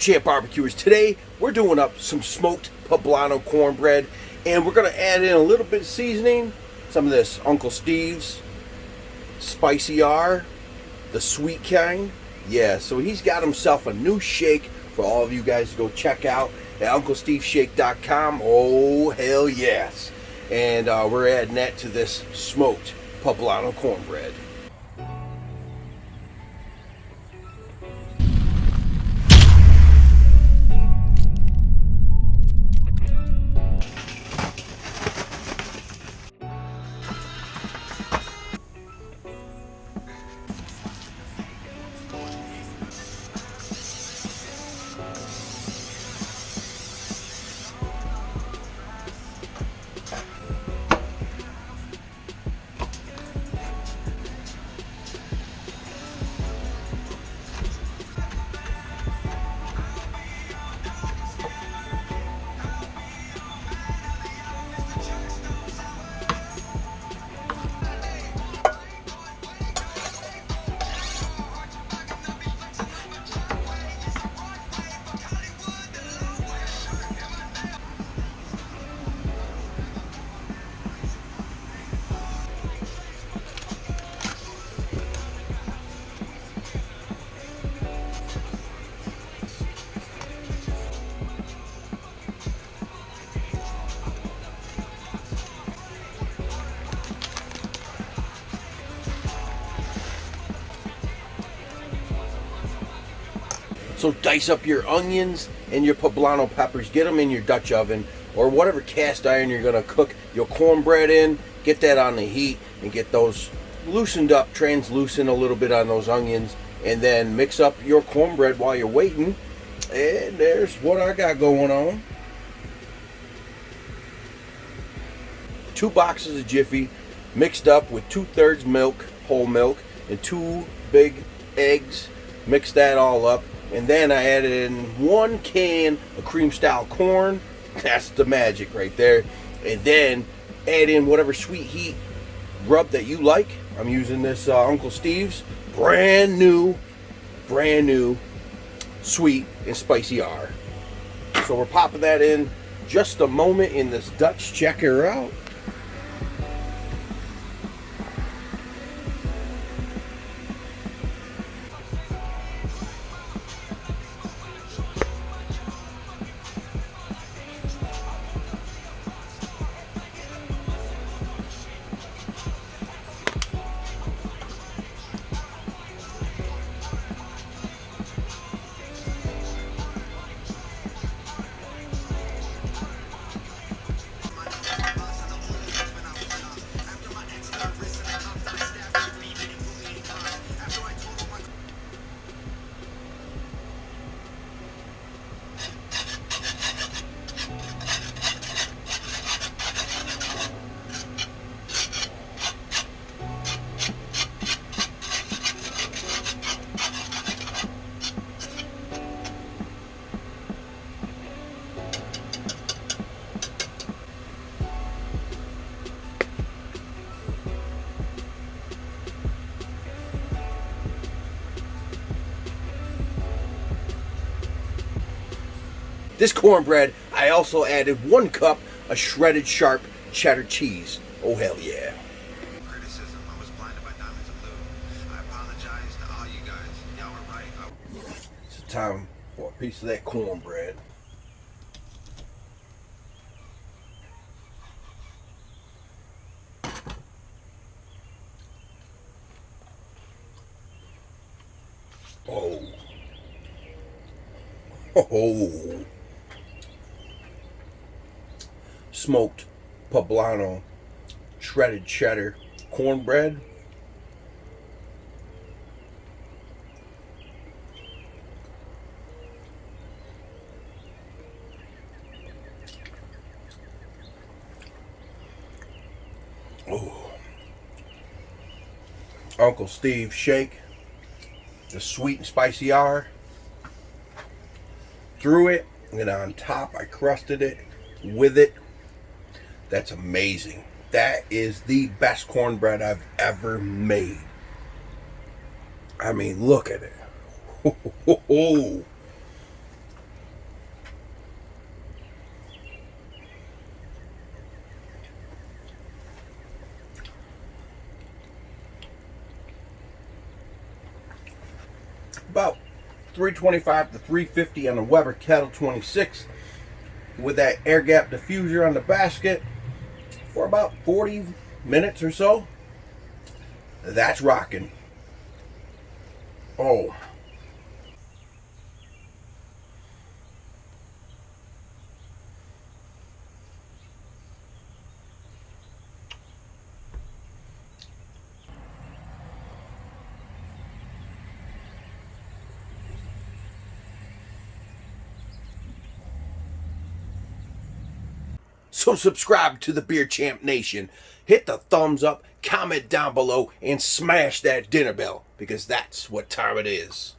Champ Barbecuers. Today we're doing up some smoked Poblano cornbread, and we're going to add in a little bit of seasoning, some of this Uncle Steve's Spicy R, the sweet kind. Yeah, so he's got himself a new shake for all of you guys to go check out at UncleSteveShake.com. Oh, hell yes. And we're adding that to this smoked Poblano cornbread. So dice up your onions and your poblano peppers, get them in your Dutch oven or whatever cast iron you're going to cook your cornbread in. Get that on the heat and get those loosened up, translucent a little bit on those onions, and then mix up your cornbread while you're waiting. And there's what I got going on. 2 boxes of Jiffy mixed up with 2/3 milk, whole milk, and 2 big eggs. Mix that all up. And then I added in 1 can of cream style corn. That's the magic right there. And then add in whatever sweet heat rub that you like. I'm using this Uncle Steve's brand new sweet and spicy R. So we're popping that in just a moment in this Dutch. Check her out. This cornbread, I also added 1 cup of shredded sharp cheddar cheese. Oh, hell yeah. Criticism. I was blinded by diamonds and blue. I apologize to all you guys. Y'all were right. It's time for a piece of that cornbread. Oh. Oh. Smoked poblano shredded cheddar cornbread. Oh. Uncle Steve shake, the sweet and spicy R. Through it, and on top I crusted it with it. That's amazing. That is the best cornbread I've ever made. I mean, look at it. about 325 to 350 on the Weber Kettle 26 with that air gap diffuser on the basket for about 40 minutes or so. That's rocking. Oh. So subscribe to the Beer Champ Nation. Hit the thumbs up, comment down below, and smash that dinner bell, because that's what time it is.